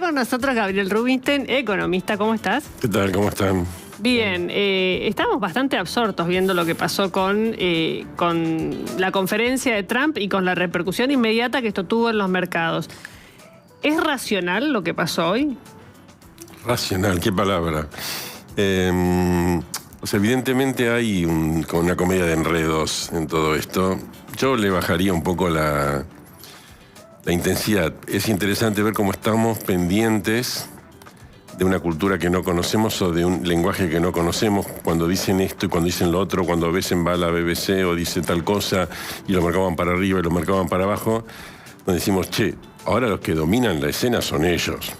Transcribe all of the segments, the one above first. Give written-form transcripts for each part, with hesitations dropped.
con nosotros Gabriel Rubinstein, economista. ¿Cómo estás? ¿Qué tal? ¿Cómo están? Bien, estamos bastante absortos viendo lo que pasó con la conferencia de Trump y con la repercusión inmediata que esto tuvo en los mercados. ¿Es racional lo que pasó hoy? Racional, qué palabra. Evidentemente hay una comedia de enredos en todo esto. Yo le bajaría un poco la intensidad. Es interesante ver cómo estamos pendientes de una cultura que no conocemos o de un lenguaje que no conocemos, cuando dicen esto y cuando dicen lo otro, cuando a veces va a la BBC o dice tal cosa y los mercados van para arriba y los mercados van para abajo, donde decimos, che, ahora los que dominan la escena son ellos.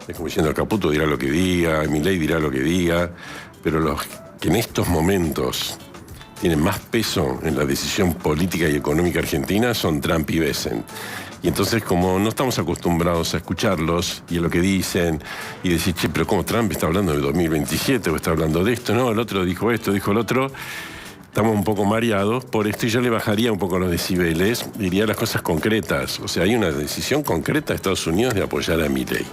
Es como diciendo, Caputo dirá lo que diga, Milei dirá lo que diga, pero los que en estos momentos tienen más peso en la decisión política y económica argentina son Trump y Bessent. Y entonces, como no estamos acostumbrados a escucharlos y a lo que dicen, y decir, che, pero ¿cómo Trump está hablando de 2027 o está hablando de esto? No, el otro dijo esto, dijo el otro. Estamos un poco mareados por esto y yo le bajaría un poco los decibeles, diría las cosas concretas. O sea, hay una decisión concreta de Estados Unidos de apoyar a Milei.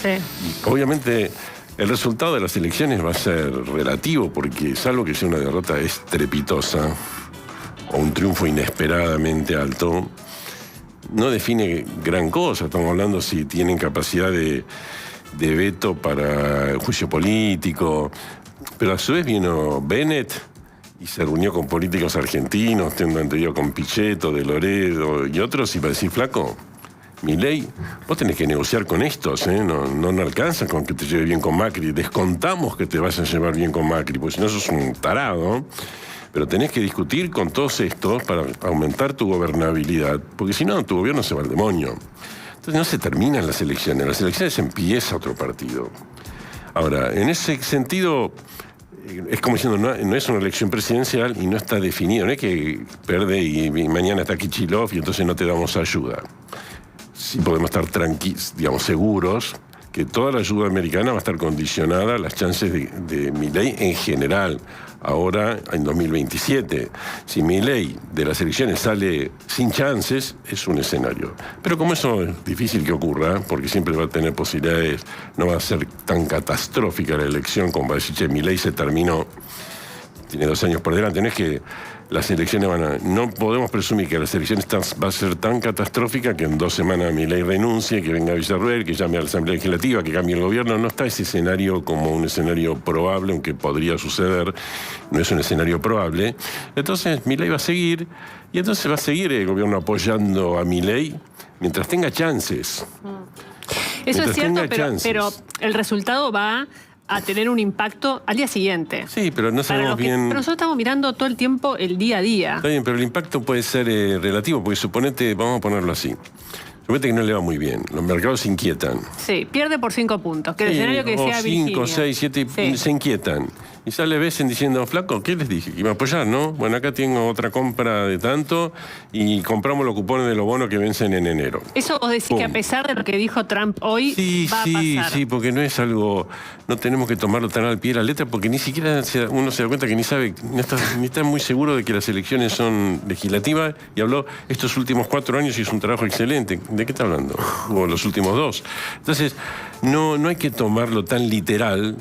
Sí. Y obviamente el resultado de las elecciones va a ser relativo, porque salvo que sea una derrota estrepitosa o un triunfo inesperadamente alto, no define gran cosa. Estamos hablando si tienen capacidad de veto para el juicio político, pero a su vez vino Bennett y se reunió con políticos argentinos, tengo entendido con Pichetto, De Loredo y otros, y para decir, flaco, Milei, vos tenés que negociar con estos, ¿eh? No alcanza con que te lleve bien con Macri, descontamos que te vas a llevar bien con Macri, porque si no sos un tarado, pero tenés que discutir con todos estos para aumentar tu gobernabilidad, porque si no, tu gobierno se va al demonio. Entonces no se terminan las elecciones empieza otro partido. Ahora, en ese sentido, es como diciendo, no es una elección presidencial y no está definido, no es que perde y mañana está Kicillof y entonces no te damos ayuda. Sí podemos estar tranquilos, digamos, seguros que toda la ayuda americana va a estar condicionada a las chances de Milei en general, ahora en 2027. Si Milei de las elecciones sale sin chances, es un escenario. Pero como eso es difícil que ocurra, porque siempre va a tener posibilidades, no va a ser tan catastrófica la elección como va a decir, che, Milei se terminó, tiene 2 años por delante, no es que las elecciones no podemos presumir que las elecciones va a ser tan catastrófica que en 2 semanas Milei renuncie, que venga Villarruel, que llame a la Asamblea Legislativa, que cambie el gobierno. No está ese escenario como un escenario probable, aunque podría suceder, no es un escenario probable. Entonces Milei va a seguir, y entonces va a seguir el gobierno apoyando a Milei mientras tenga chances. Eso es cierto, pero el resultado va a tener un impacto al día siguiente. Sí, pero no sabemos bien. Pero nosotros estamos mirando todo el tiempo el día a día. Está bien, pero el impacto puede ser relativo, porque suponete, vamos a ponerlo así, suponete que no le va muy bien, los mercados se inquietan. Sí, pierde por 5 puntos, que el escenario que decía Virginia. 5, 6, 7, sí. Se inquietan. Y sale Bessent diciendo, flaco, ¿qué les dije? Que iba a apoyar, ¿no? Bueno, acá tengo otra compra de tanto y compramos los cupones de los bonos que vencen en enero. Eso vos decís que a pesar de lo que dijo Trump hoy, va a pasar. Sí, porque no es algo, no tenemos que tomarlo tan al pie de la letra, porque ni siquiera uno se da cuenta que ni sabe, ni está muy seguro de que las elecciones son legislativas, y habló estos últimos 4 años y es un trabajo excelente. ¿De qué está hablando? O los últimos 2. Entonces, no hay que tomarlo tan literal,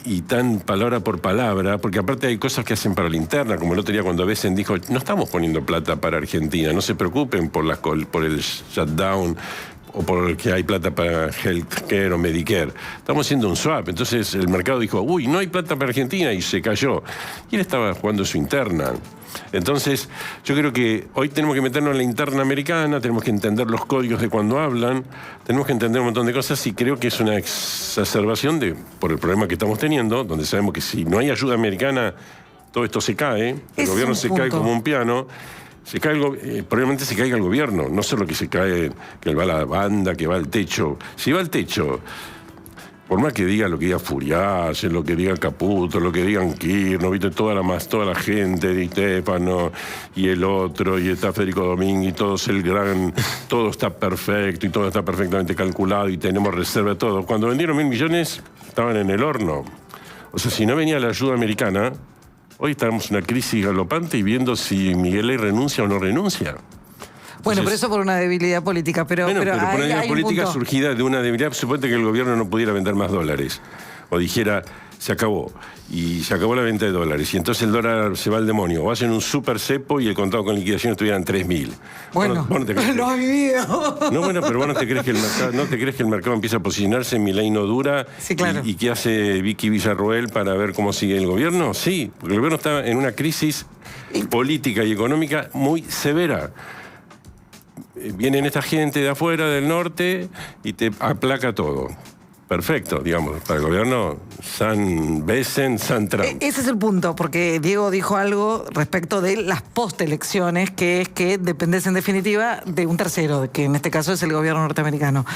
y tan palabra por palabra, porque aparte hay cosas que hacen para la interna, como el otro día cuando Bessent dijo, no estamos poniendo plata para Argentina, no se preocupen por el shutdown o por que hay plata para healthcare o Medicare. Estamos haciendo un swap. Entonces el mercado dijo, uy, no hay plata para Argentina, y se cayó. Y él estaba jugando su interna. Entonces, yo creo que hoy tenemos que meternos en la interna americana, tenemos que entender los códigos de cuando hablan, tenemos que entender un montón de cosas, y creo que es una exacerbación por el problema que estamos teniendo, donde sabemos que si no hay ayuda americana, todo esto se cae, el gobierno se cae como un piano. Probablemente se caiga el gobierno, no solo que se cae, que va la banda, que va al techo. Si va al techo, por más que diga lo que diga Furias, lo que diga Caputo, lo que digan Kirchner, ¿viste? Toda la gente de Stefano y el otro, y está Federico Domínguez, y todo está perfecto y todo está perfectamente calculado y tenemos reserva de todo. Cuando vendieron 1.000 millones, estaban en el horno. O sea, si no venía la ayuda americana, hoy estamos en una crisis galopante y viendo si Milei renuncia o no renuncia. Bueno, pero eso por una debilidad política. Pero por una debilidad política punto. surgida de una debilidad. Suponte que el gobierno no pudiera vender más dólares. O dijera, se acabó. Y se acabó la venta de dólares. Y entonces el dólar se va al demonio. O hacen un super cepo y el contado con liquidación estuvieran 3.000. Bueno, vos no te crees lo ha vivido. No, bueno, pero vos no te crees que el mercado empieza a posicionarse, Milei no dura. Sí, claro. ¿Y qué hace Vicky Villarroel para ver cómo sigue el gobierno? Sí, porque el gobierno está en una crisis política y económica muy severa. Vienen esta gente de afuera, del norte, y te aplaca todo. Perfecto, digamos, para el gobierno, San Besen, San Trump. Ese es el punto, porque Diego dijo algo respecto de las postelecciones, que es que dependes en definitiva de un tercero, que en este caso es el gobierno norteamericano.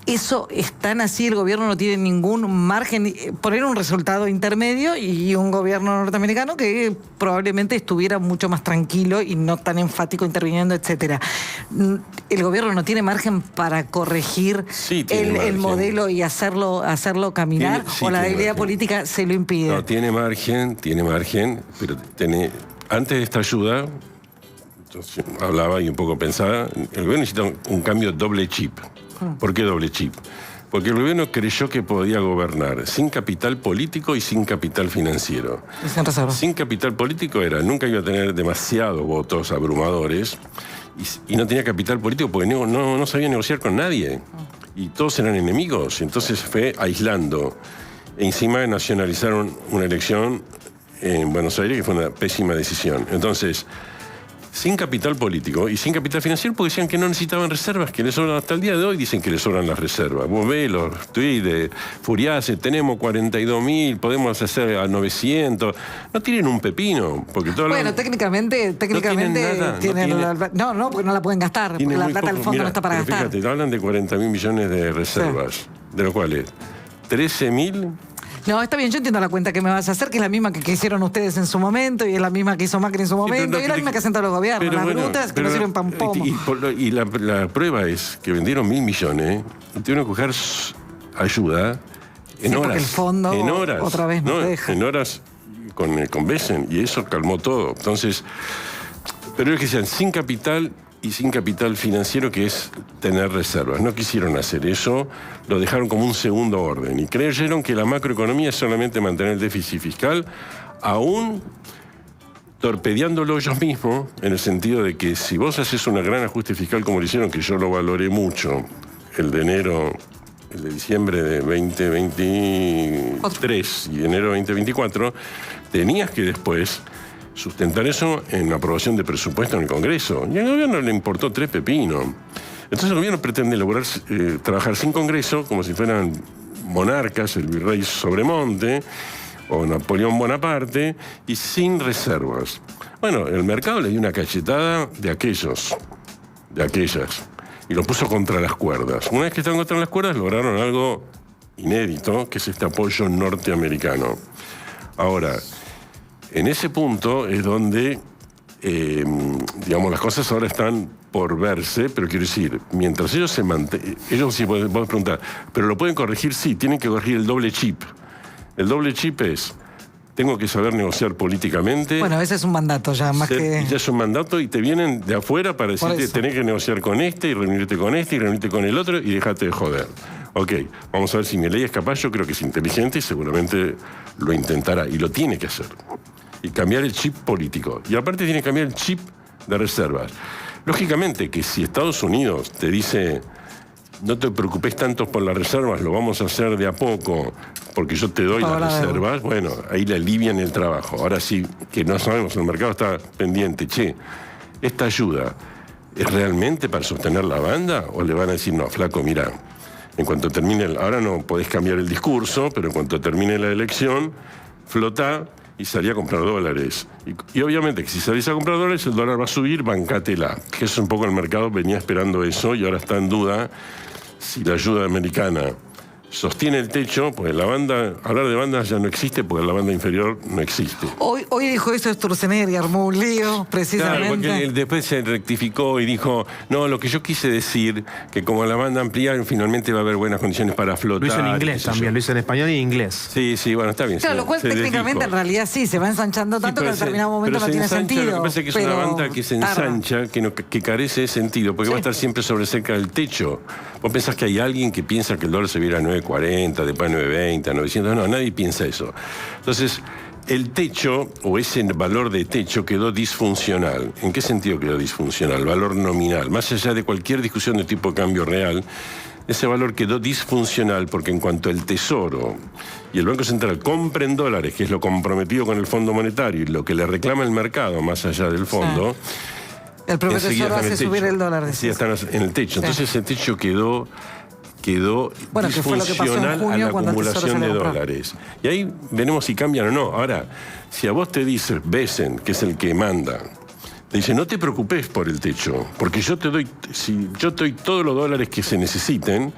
Eso es tan así, el gobierno no tiene ningún margen, poner un resultado intermedio y un gobierno norteamericano que probablemente estuviera mucho más tranquilo y no tan enfático interviniendo, etcétera. El gobierno no tiene margen para corregir el modelo y hacerlo caminar, o la debilidad política se lo impide. No, tiene margen, pero antes de esta ayuda, yo hablaba y un poco pensaba, el gobierno necesita un cambio doble chip. ¿Por qué doble chip? Porque el gobierno creyó que podía gobernar sin capital político y sin capital financiero. Sin capital político nunca iba a tener demasiados votos abrumadores y no tenía capital político porque no sabía negociar con nadie. Y todos eran enemigos, entonces fue aislando. E encima nacionalizaron una elección en Buenos Aires que fue una pésima decisión. Entonces, sin capital político y sin capital financiero, porque decían que no necesitaban reservas, que les sobran hasta el día de hoy, dicen que les sobran las reservas. Vos ves los tweets de Furiase, tenemos 42.000, podemos hacer a 900. No tienen un pepino, porque todo técnicamente no, porque no la pueden gastar, porque la plata del fondo no está para gastar. Fíjate, te hablan de 40.000 millones de reservas, de los cuales 13.000... No, está bien, yo entiendo la cuenta que me vas a hacer, que es la misma que hicieron ustedes en su momento, y es la misma que hizo Macri en su momento, y es la misma que hacen todos los gobiernos. Las brutas que no sirven para un pomo. Y la prueba es que vendieron 1.000 millones y tuvieron que coger ayuda en horas. Porque el fondo en horas, otra vez no deja. En horas con Besen, y eso calmó todo. Entonces, pero es que sean sin capital y sin capital financiero, que es tener reservas. No quisieron hacer eso, lo dejaron como un segundo orden y creyeron que la macroeconomía es solamente mantener el déficit fiscal, aún torpedeándolo ellos mismos, en el sentido de que si vos haces un gran ajuste fiscal como lo hicieron, que yo lo valoré mucho, el de diciembre de 2023 y enero de 2024, tenías que después sustentar eso en la aprobación de presupuesto en el Congreso. Y al gobierno le importó 3 pepinos. Entonces el gobierno pretende trabajar sin Congreso, como si fueran monarcas, el virrey Sobremonte o Napoleón Bonaparte, y sin reservas. Bueno, el mercado le dio una cachetada de aquellas, y lo puso contra las cuerdas. Una vez que están contra las cuerdas, lograron algo inédito, que es este apoyo norteamericano. Ahora, en ese punto es donde, las cosas ahora están por verse, pero quiero decir, mientras ellos se mantengan, ellos sí podés preguntar, ¿pero lo pueden corregir? Sí, tienen que corregir el doble chip. El doble chip es, tengo que saber negociar políticamente. Bueno, ese es un mandato ya, más que... Ya es un mandato y te vienen de afuera para decirte, tenés que negociar con este y reunirte con este y reunirte con el otro y dejate de joder. Ok, vamos a ver si Milei es capaz, yo creo que es inteligente y seguramente lo intentará y lo tiene que hacer. Y cambiar el chip político. Y aparte tiene que cambiar el chip de reservas. Lógicamente que si Estados Unidos te dice, no te preocupes tanto por las reservas, lo vamos a hacer de a poco, porque yo te doy las reservas, bueno, ahí le alivian el trabajo. Ahora sí, que no sabemos, el mercado está pendiente, ¿esta ayuda es realmente para sostener la banda? ¿O le van a decir, no, flaco, mira, en cuanto termine, ahora no podés cambiar el discurso, pero en cuanto termine la elección, flotá y salí a comprar dólares. Y obviamente que si salís a comprar dólares, el dólar va a subir, bancátela. Que es un poco el mercado venía esperando eso y ahora está en duda si la ayuda americana sostiene el techo, pues la banda, hablar de bandas ya no existe porque la banda inferior no existe. Hoy dijo eso Sturzenegger y armó un lío, precisamente. Claro, porque él después se rectificó y dijo, no, lo que yo quise decir, que como la banda amplía, finalmente va a haber buenas condiciones para flotar. Lo hizo en inglés también, lo hizo en español y en inglés. Sí, bueno, está bien. Claro, lo cual técnicamente en realidad sí, se va ensanchando tanto que en determinado momento no tiene sentido. Lo que pasa es que es una banda que se ensancha, que carece de sentido, porque va a estar siempre sobre cerca del techo. Vos pensás que hay alguien que piensa que el dólar se viera a 9.40, después a 9.20, a 900, no, nadie piensa eso. Entonces, el techo, o ese valor de techo, quedó disfuncional. ¿En qué sentido quedó disfuncional? Valor nominal. Más allá de cualquier discusión de tipo de cambio real, ese valor quedó disfuncional porque en cuanto el Tesoro y el Banco Central compren dólares, que es lo comprometido con el Fondo Monetario y lo que le reclama el mercado más allá del fondo... Sí. El propio Tesoro hace subir el dólar. Sí, están en el techo. Entonces el techo quedó bueno, disfuncional a la acumulación de dólares. Y ahí veremos si cambian o no. Ahora, si a vos te dice Besen, que es el que manda, te dice, no te preocupes por el techo, porque yo te doy todos los dólares que se necesiten.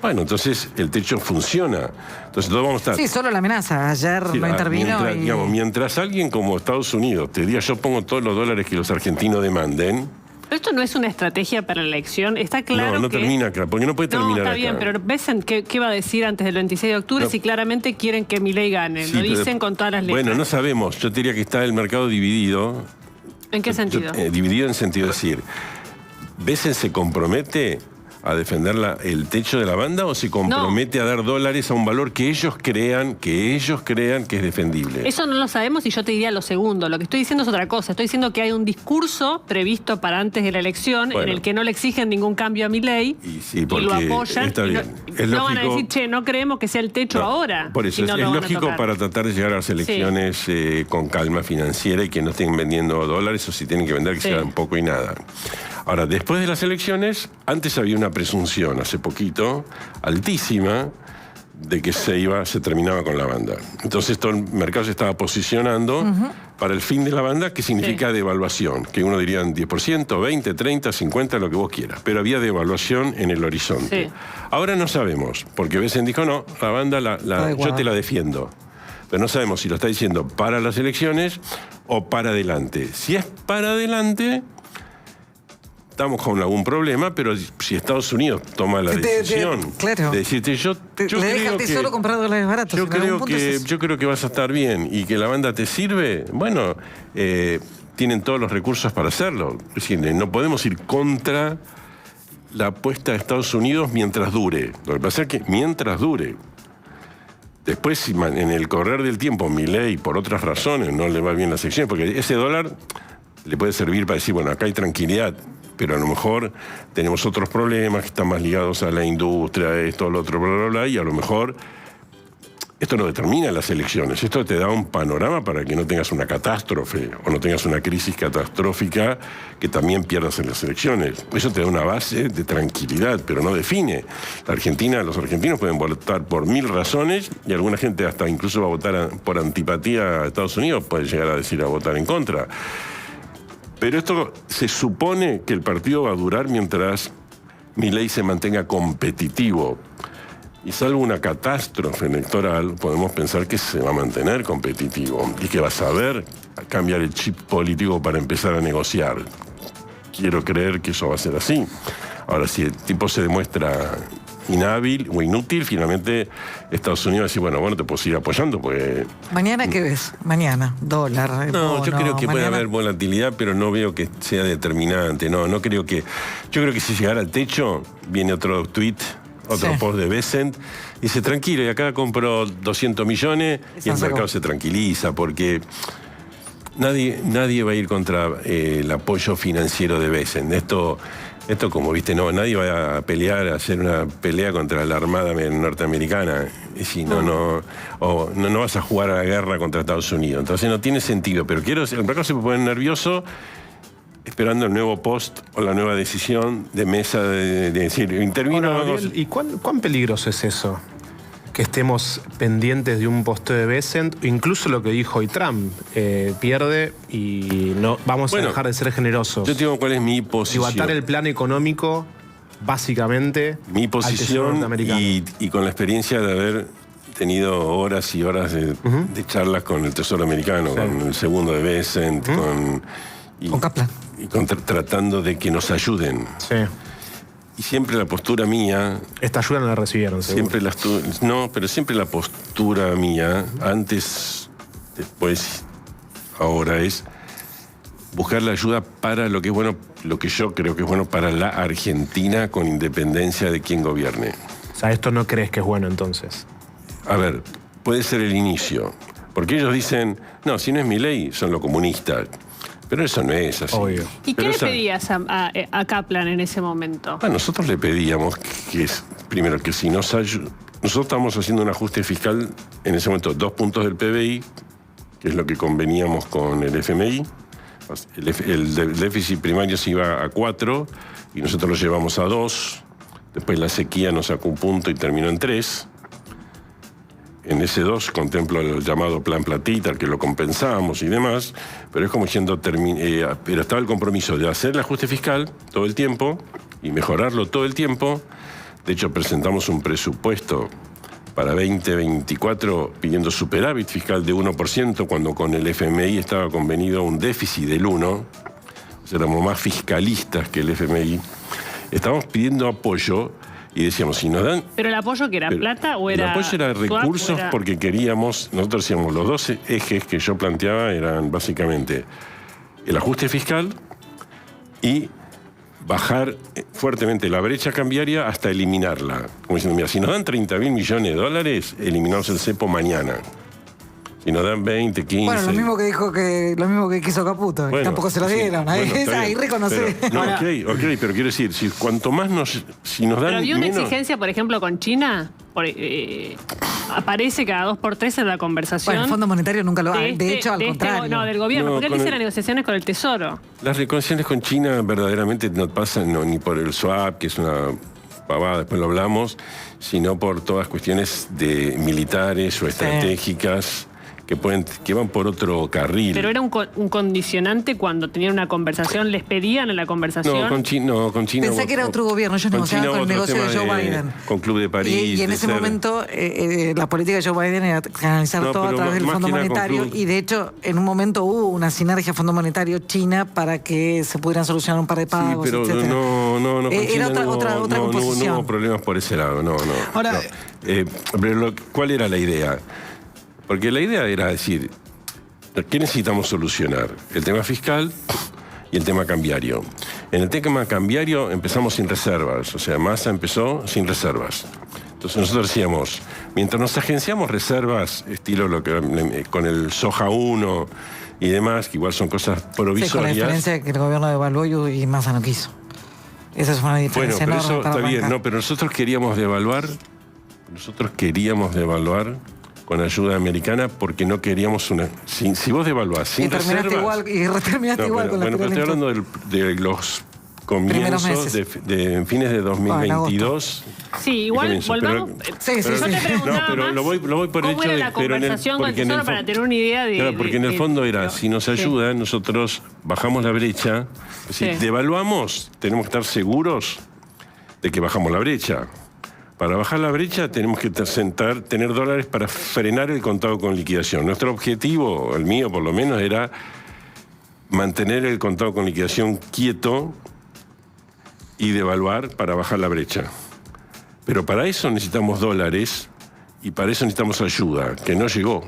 Bueno, entonces el techo funciona. Entonces todos vamos a estar... Sí, solo la amenaza. Ayer sí, no intervino mientras alguien como Estados Unidos te diga yo pongo todos los dólares que los argentinos demanden... Pero esto no es una estrategia para la elección. Está claro no que... termina acá, porque no puede terminar acá. Está bien, pero ¿ves qué va a decir antes del 26 de octubre si claramente quieren que Milei gane? Sí, lo dicen con todas las letras. Bueno, no sabemos. Yo diría que está el mercado dividido. ¿En qué sentido? Dividido en sentido de decir, ¿Besen se compromete a defender el techo de la banda o se compromete a dar dólares a un valor que ellos crean que es defendible? Eso no lo sabemos y yo te diría lo segundo. Lo que estoy diciendo es otra cosa. Estoy diciendo que hay un discurso previsto para antes de la elección en el que no le exigen ningún cambio a Milei y lo apoyan. Está bien. No van a decir, che, no creemos que sea el techo ahora. Por eso es lógico para tratar de llegar a las elecciones con calma financiera y que no estén vendiendo dólares o si tienen que vender que sea un poco y nada. Ahora, después de las elecciones, antes había una presunción, hace poquito, altísima, de que se terminaba con la banda. Entonces todo el mercado se estaba posicionando para el fin de la banda, que significa devaluación, que uno diría 10%, 20, 30, 50, lo que vos quieras. Pero había devaluación en el horizonte. Sí. Ahora no sabemos, porque Besen dijo, no, la banda yo te la defiendo. Pero no sabemos si lo está diciendo para las elecciones o para adelante. Si es para adelante... estamos con algún problema, pero si Estados Unidos toma la decisión de decirte yo le deja al Tesoro comprar dólares baratos. Yo creo que vas a estar bien y que la banda te sirve, bueno, tienen todos los recursos para hacerlo. Es decir, no podemos ir contra la apuesta de Estados Unidos mientras dure. Lo que pasa es que mientras dure. Después, si en el correr del tiempo Milei, por otras razones, no le va bien la sección, porque ese dólar le puede servir para decir, bueno, acá hay tranquilidad, pero a lo mejor tenemos otros problemas que están más ligados a la industria, a esto, al otro, bla, bla, bla, y a lo mejor esto no determina las elecciones, esto te da un panorama para que no tengas una catástrofe o no tengas una crisis catastrófica que también pierdas en las elecciones. Eso te da una base de tranquilidad, pero no define. Los argentinos pueden votar por 1000 razones y alguna gente hasta incluso va a votar por antipatía a Estados Unidos, puede llegar a decir a votar en contra. Pero esto se supone que el partido va a durar mientras Milei se mantenga competitivo. Y salvo una catástrofe electoral, podemos pensar que se va a mantener competitivo y que va a saber cambiar el chip político para empezar a negociar. Quiero creer que eso va a ser así. Ahora, si el tipo se demuestra inhábil o inútil, finalmente Estados Unidos va a decir, bueno, te puedo seguir apoyando, porque... ¿Mañana qué ves? Mañana, dólar, No, yo creo que puede haber volatilidad, pero no veo que sea determinante. No creo que... Yo creo que si llegara al techo, viene otro tweet, otro post de Besen, y dice, tranquilo, y acá compro 200 millones y el mercado se tranquiliza, porque... Nadie va a ir contra el apoyo financiero de Besen. Esto como viste, nadie va a pelear, a hacer una pelea contra la Armada norteamericana. Si no vas a jugar a la guerra contra Estados Unidos. Entonces no tiene sentido. Pero el mercado se puede poner nervioso esperando el nuevo post o la nueva decisión de mesa de decir, intervino. ¿Y cuán peligroso es eso? Que estemos pendientes de un posteo de Besen, incluso lo que dijo hoy Trump, pierde y no vamos a dejar de ser generosos. Yo te digo cuál es mi posición. Digo, atar el plan económico básicamente Mi al Tesoro posición norteamericano. y con la experiencia de haber tenido horas y horas de charlas con el Tesoro americano, Sí. con el segundo de Bessent, con Kaplan. tratando de que nos ayuden. Sí. Y siempre la postura mía, Esta ayuda no la recibieron, seguro. pero siempre la postura mía, antes, después, ahora, es buscar la ayuda para lo que es bueno, lo que yo creo que es bueno para la Argentina, con independencia de quién gobierne. O sea, esto no crees que es bueno entonces. A ver, puede ser el inicio, porque ellos dicen, no, si no es Milei, son los comunistas. Pero eso no es así. Obvio. ¿Y qué Pero le esa- pedías a Kaplan en ese momento? Nosotros le pedíamos primero, que si nosotros estamos haciendo un ajuste fiscal, en ese momento 2 puntos del PBI, que es lo que conveníamos con el FMI. El déficit primario se iba a 4 y nosotros lo llevamos a 2. Después la sequía nos sacó un punto y terminó en 3. En ese 2 contemplo el llamado Plan Platita, que lo compensamos y demás, pero es como diciendo, pero estaba el compromiso de hacer el ajuste fiscal todo el tiempo y mejorarlo todo el tiempo. De hecho, presentamos un presupuesto para 2024 pidiendo superávit fiscal de 1%, cuando con el FMI estaba convenido un déficit del 1%. O sea, éramos más fiscalistas que el FMI. Estábamos pidiendo apoyo y decíamos, si nos dan... ¿Pero el apoyo que era Pero plata o era el apoyo era swap, recursos o era- porque queríamos, nosotros decíamos, los 2 ejes que yo planteaba eran básicamente el ajuste fiscal y bajar fuertemente la brecha cambiaria hasta eliminarla. Como diciendo, mira, si nos dan 30.000 millones de dólares, eliminamos el cepo mañana. Si nos dan 20, 15... Bueno, lo mismo que quiso Caputo. Bueno, tampoco se lo sí, dieron. bueno, está Ahí bien. reconoce. Pero, no, ok, pero quiero decir, cuanto más si nos dan Pero había una menos... exigencia, por ejemplo, con China. Aparece cada 2 por 3 en la conversación. Bueno, el Fondo Monetario nunca lo ha. De hecho, al contrario. No, del gobierno. No, porque él con hiciera el- negociaciones con el Tesoro. Las reconciliaciones con China verdaderamente no pasan ni por el swap, que es una pavada, después lo hablamos, sino por todas cuestiones militares o estratégicas que van por otro carril. Pero era un condicionante cuando tenían una conversación, les pedían en la conversación. No, con China. Pensé que era otro gobierno, ellos negociaban con el otro negocio de tema Joe Biden. Con Club de París. Y en de ese ser- momento la política de Joe Biden era canalizar No, todo a pero través del más Fondo que nada con Monetario Club. y de hecho en un momento hubo una sinergia Fondo Monetario-China para que se pudieran solucionar un par de Sí, pagos, pero etcétera. no. Con Era China otra no hubo- composición. No hubo problemas por ese lado, no. Ahora- no. Pero ¿cuál era la idea? Porque la idea era decir, ¿qué necesitamos solucionar? El tema fiscal y el tema cambiario. En el tema cambiario empezamos sin reservas, o sea, Massa empezó sin reservas. Entonces nosotros decíamos, mientras nos agenciamos reservas, estilo lo que con el Soja 1 y demás, que igual son cosas Sí, con la provisorias. diferencia de que el gobierno devaluó y Massa no quiso. Esa es una Bueno, diferencia pero enorme eso para está bien, arrancar. no, pero nosotros queríamos devaluar con ayuda americana porque no queríamos una... Si vos devaluás sin Y terminaste reservas... igual, y terminaste No, igual pero, con la bueno, pero estoy espiral hablando de los Primeros comienzos meses. de fines de 2022. Sí, igual comienzo, volvamos. Sí, sí, Yo sí. te preguntaba No, pero más lo voy por cómo hecho era de- la pero en el- conversación con el porque en el Tesoro para fo- tener una idea de... Claro, porque en el fondo era, si nos ayudan, nosotros bajamos la brecha. Si Sí. devaluamos, tenemos que estar seguros de que bajamos la brecha. Para bajar la brecha tenemos que tener dólares para frenar el contado con liquidación. Nuestro objetivo, el mío por lo menos, era mantener el contado con liquidación quieto y devaluar para bajar la brecha. Pero para eso necesitamos dólares y para eso necesitamos ayuda, que no llegó.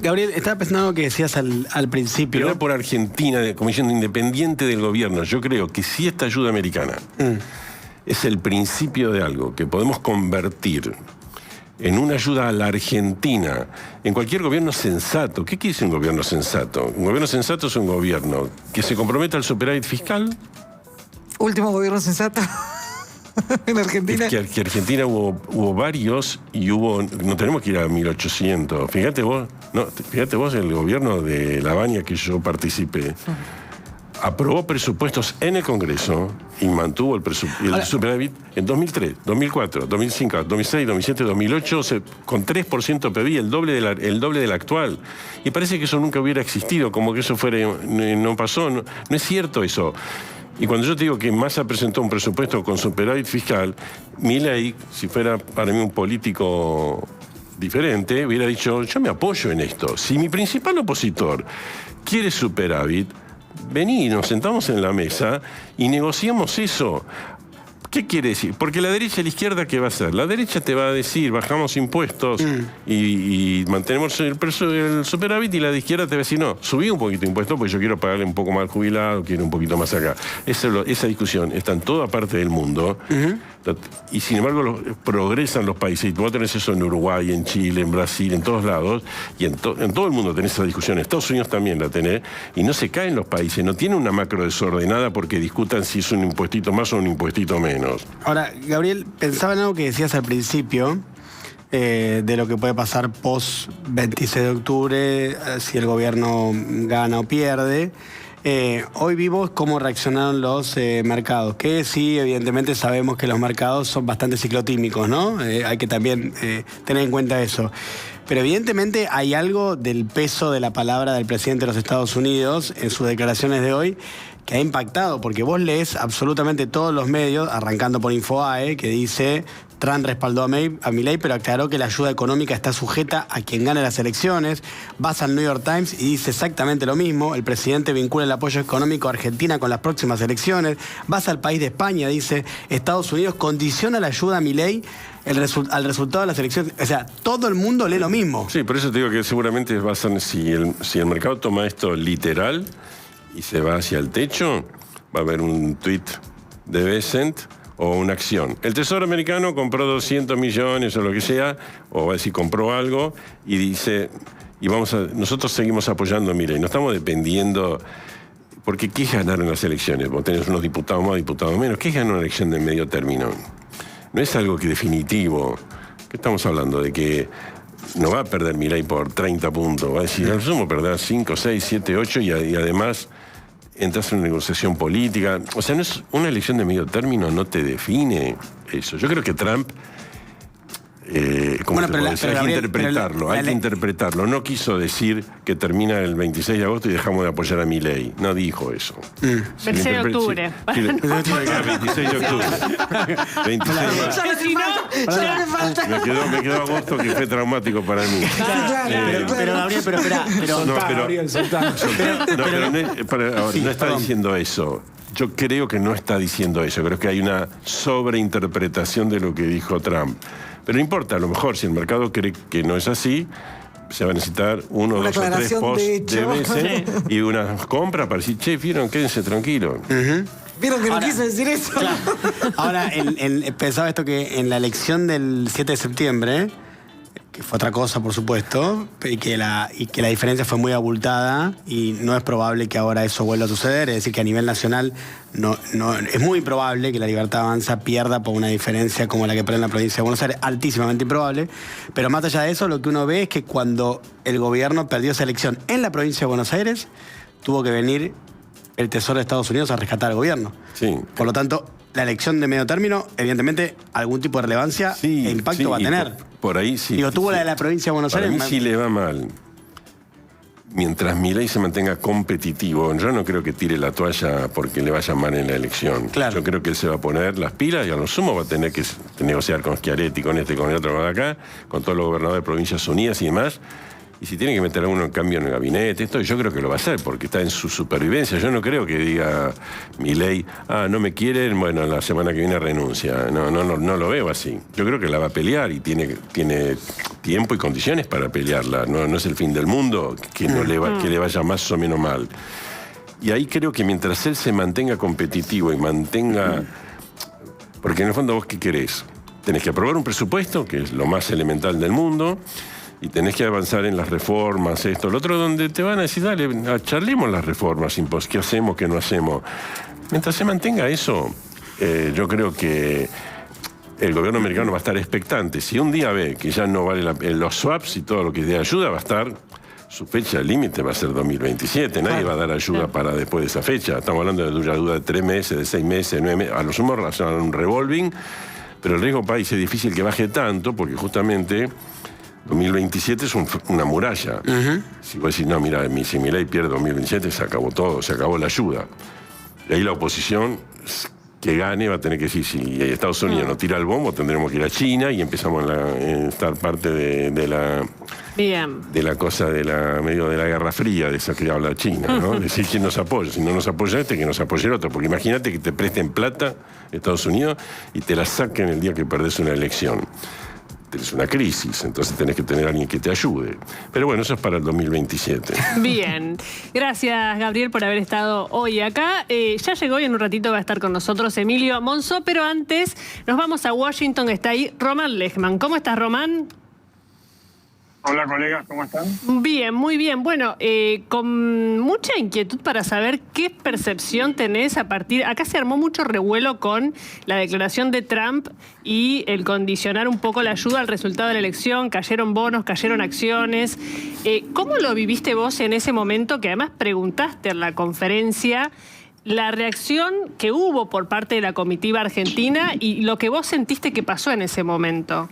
Gabriel, estaba pensando algo que decías al principio. Pero era por Argentina, como diciendo, independiente del gobierno. Yo creo que si esta ayuda americana es el principio de algo que podemos convertir en una ayuda a la Argentina, en cualquier gobierno sensato. ¿Qué quiere decir un gobierno sensato? Un gobierno sensato es un gobierno que se comprometa al superávit fiscal. Último gobierno sensato en Argentina. Es que Argentina hubo varios y no tenemos que ir a 1800. Fíjate vos el gobierno de La Baña que yo participé. Aprobó presupuestos en el Congreso y mantuvo el superávit en 2003, 2004, 2005, 2006, 2007, 2008, con 3% PBI, el doble del actual. Y parece que eso nunca hubiera existido, como que eso no pasó. No es cierto eso. Y cuando yo te digo que Massa presentó un presupuesto con superávit fiscal, Milei, si fuera para mí un político diferente, hubiera dicho, yo me apoyo en esto. Si mi principal opositor quiere superávit, vení, nos sentamos en la mesa y negociamos eso. ¿Qué quiere decir? Porque la derecha y la izquierda, ¿qué va a hacer? La derecha te va a decir, bajamos impuestos y mantenemos el superávit, y la de izquierda te va a decir, no, subí un poquito de impuestos porque yo quiero pagarle un poco más al jubilado, quiero un poquito más acá. Esa discusión está en toda parte del mundo, y sin embargo progresan los países, y vos tenés eso en Uruguay, en Chile, en Brasil, en todos lados, y en todo el mundo tenés esa discusión. Estados Unidos también la tenés, y no se caen los países, no tiene una macro desordenada porque discutan si es un impuestito más o un impuestito menos. Ahora, Gabriel, pensaba en algo que decías al principio, de lo que puede pasar post 26 de octubre, si el gobierno gana o pierde. Hoy vimos cómo reaccionaron los mercados, que sí, evidentemente sabemos que los mercados son bastante ciclotímicos, ¿no? Hay que también tener en cuenta eso. Pero evidentemente hay algo del peso de la palabra del presidente de los Estados Unidos en sus declaraciones de hoy que ha impactado, porque vos lees absolutamente todos los medios, arrancando por Infobae, que dice Trump respaldó a Milei, pero aclaró que la ayuda económica está sujeta a quien gane las elecciones. Vas al New York Times y dice exactamente lo mismo. El presidente vincula el apoyo económico a Argentina con las próximas elecciones. Vas al País de España, dice Estados Unidos condiciona la ayuda a Milei al resultado de las elecciones. O sea, todo el mundo lee lo mismo. Sí, por eso te digo que seguramente si el mercado toma esto literal y se va hacia el techo, va a haber un tuit de Bessent o una acción. El Tesoro americano compró 200 millones o lo que sea, o va a decir compró algo, y dice, nosotros seguimos apoyando a Milei. No estamos dependiendo, porque ¿qué es ganar en las elecciones? Vos tenés unos diputados más, diputados menos. ¿Qué es ganar una elección de medio término? No es algo que definitivo. ¿Qué estamos hablando? De que no va a perder Milei por 30 puntos. Va a decir, al sumo perderá 5, 6, 7, 8 y además entras en una negociación política. O sea, no es una elección de medio término, no te define eso. Yo creo que Trump, hay que interpretarlo. No quiso decir que termina el 26 de agosto y dejamos de apoyar a Milei. No dijo eso. 26 de octubre. 26 de octubre. 26 Me quedó agosto, que fue traumático para mí. Pero Gabriel, no está diciendo eso. Yo creo que no está diciendo eso. Creo que hay una sobreinterpretación de lo que dijo Trump. Pero no importa, a lo mejor si el mercado cree que no es así, se va a necesitar uno, dos o tres posts de veces y una compra para decir, che, ¿vieron? Quédense tranquilos. ¿Vieron que no quise decir eso? Claro. Ahora, pensaba esto que en la elección del 7 de septiembre, que fue otra cosa, por supuesto, y que la diferencia fue muy abultada y no es probable que ahora eso vuelva a suceder. Es decir, que a nivel nacional es muy improbable que la Libertad Avanza pierda por una diferencia como la que perdió en la provincia de Buenos Aires, altísimamente improbable. Pero más allá de eso, lo que uno ve es que cuando el gobierno perdió esa elección en la provincia de Buenos Aires, tuvo que venir el Tesoro de Estados Unidos a rescatar al gobierno. Sí. Por lo tanto, la elección de medio término, evidentemente, algún tipo de relevancia e impacto va a tener. Por ahí sí. Digo, tuvo la de la provincia de Buenos Aires. Para mí sí le va mal. Mientras Milei se mantenga competitivo, yo no creo que tire la toalla porque le vaya mal en la elección. Claro. Yo creo que él se va a poner las pilas y a lo sumo va a tener que negociar con Schiaretti, con con el otro de acá, con todos los gobernadores de Provincias Unidas y demás. Y si tiene que meter a uno en cambio en el gabinete, yo creo que lo va a hacer, porque está en su supervivencia. Yo no creo que diga Milei, no me quieren, bueno, la semana que viene renuncia. No lo veo así. Yo creo que la va a pelear y tiene tiempo y condiciones para pelearla. No es el fin del mundo que le vaya más o menos mal. Y ahí creo que mientras él se mantenga competitivo y mantenga... Porque en el fondo, ¿vos qué querés? Tenés que aprobar un presupuesto, que es lo más elemental del mundo, y tenés que avanzar en las reformas, esto, lo otro, donde te van a decir, dale, charlemos las reformas, ¿qué hacemos, qué no hacemos? Mientras se mantenga eso, yo creo que el gobierno americano va a estar expectante. Si un día ve que ya no vale los swaps y todo lo que dé ayuda, va a estar, su fecha límite va a ser 2027. Nadie va a dar ayuda para después de esa fecha. Estamos hablando de una ayuda de 3 meses, de 6 meses, 9 meses, a lo sumo relacionado a un revolving, pero el riesgo país es difícil que baje tanto, porque justamente 2027 es una muralla. Si vos decís, no, mira, si Milei pierde 2027, se acabó todo, se acabó la ayuda. Y ahí la oposición que gane va a tener que decir, si Estados Unidos no tira el bombo, tendremos que ir a China y empezamos a estar parte de la cosa medio de la Guerra Fría, de esa que habla China, ¿no? Decir quién nos apoya. Si no nos apoya este, que nos apoye el otro. Porque imagínate que te presten plata Estados Unidos y te la saquen el día que perdés una elección. Es una crisis, entonces tenés que tener a alguien que te ayude. Pero bueno, eso es para el 2027. Bien. Gracias, Gabriel, por haber estado hoy acá. Ya llegó y en un ratito va a estar con nosotros Emilio Monzó, pero antes nos vamos a Washington. Está ahí Román Lechman. ¿Cómo estás, Román? Hola, colegas, ¿cómo están? Bien, muy bien. Bueno, con mucha inquietud para saber qué percepción tenés a partir... Acá se armó mucho revuelo con la declaración de Trump y el condicionar un poco la ayuda al resultado de la elección. Cayeron bonos, cayeron acciones. ¿Cómo lo viviste vos en ese momento? Que además preguntaste en la conferencia la reacción que hubo por parte de la comitiva argentina y lo que vos sentiste que pasó en ese momento.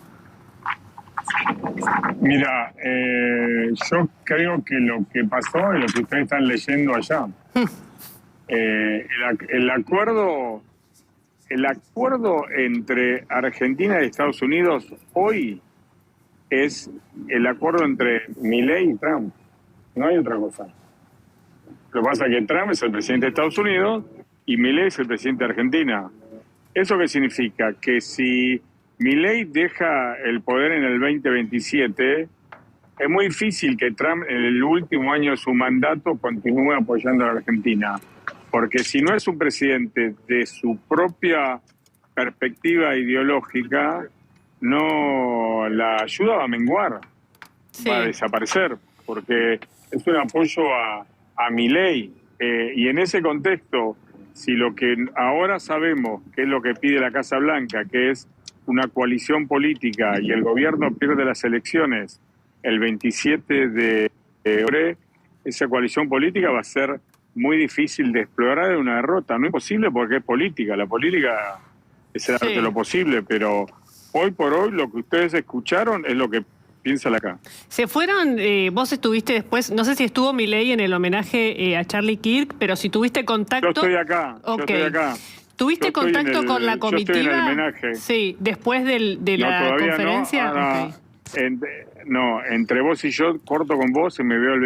Mira, yo creo que lo que pasó es lo que ustedes están leyendo allá. El acuerdo entre Argentina y Estados Unidos hoy es el acuerdo entre Milei y Trump. No hay otra cosa. Lo que pasa es que Trump es el presidente de Estados Unidos y Milei es el presidente de Argentina. ¿Eso qué significa? Que si Milei deja el poder en el 2027, es muy difícil que Trump en el último año de su mandato continúe apoyando a la Argentina. Porque si no es un presidente de su propia perspectiva ideológica, no, la ayuda va a menguar, va a desaparecer, porque es un apoyo a Milei. Y en ese contexto, si lo que ahora sabemos, que es lo que pide la Casa Blanca, que es una coalición política y el gobierno pierde las elecciones el 27 de octubre, esa coalición política va a ser muy difícil de explorar en una derrota. No es posible porque es política. La política es el arte de lo posible, pero hoy por hoy lo que ustedes escucharon es lo que piensa la acá. Se fueron, vos estuviste después, no sé si estuvo Milei en el homenaje a Charlie Kirk, pero si tuviste contacto... Yo estoy acá, yo estoy acá. ¿Tuviste contacto con la comitiva? Yo estoy en el homenaje. Sí, después de la conferencia. No, entre vos y yo, corto con vos y me veo el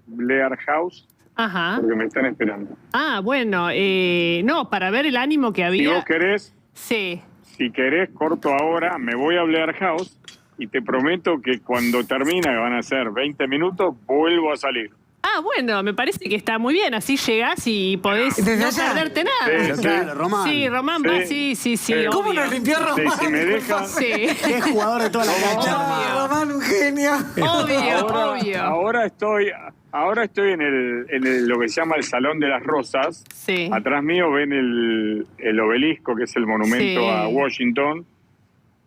Blair House. Ajá. Porque me están esperando. Ah, bueno, no, para ver el ánimo que había. Si vos querés, sí. Si querés, corto ahora, me voy a Blair House y te prometo que cuando termina, que van a ser 20 minutos, vuelvo a salir. Ah, bueno, me parece que está muy bien. Así llegás y podés no perderte nada. Sí, claro, Román. Sí, Román va, sí. ¿Cómo obvio. nos limpió Román? Sí, si me dejan. Sí. Es jugador de toda la cancha. Román, un genio. Obvio. Ahora estoy en lo que se llama el Salón de las Rosas. Sí. Atrás mío ven el obelisco, que es el monumento a Washington.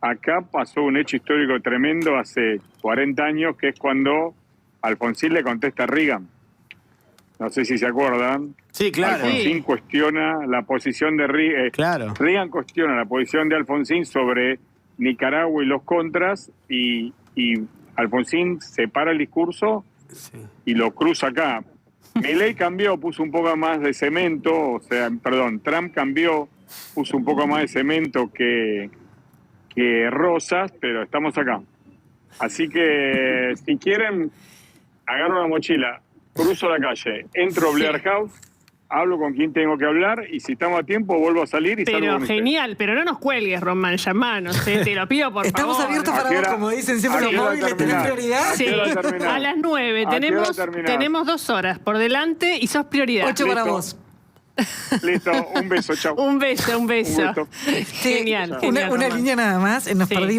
Acá pasó un hecho histórico tremendo hace 40 años, que es cuando Alfonsín le contesta a Reagan. No sé si se acuerdan. Sí, claro. Alfonsín cuestiona la posición de Reagan. Claro. Reagan cuestiona la posición de Alfonsín sobre Nicaragua y los contras, y Alfonsín separa el discurso y lo cruza acá. Milei cambió, puso un poco más de cemento, Trump cambió, puso un poco más de cemento que rosas, pero estamos acá. Así que, si quieren, agarro una mochila, cruzo la calle, entro a Blair House, hablo con quien tengo que hablar y si estamos a tiempo vuelvo a salir y salgo Pero con genial, pero no nos cuelgues, Román, llamanos, te lo pido por Estamos favor. abiertos para vos, como dicen siempre los móviles, ¿tenés prioridad? Sí, a las 9. Tenemos 2 horas por delante y sos prioridad. 8 para vos. Listo, un beso, chau. Un beso. Un gusto. Genial. Una línea nada más, nos perdimos.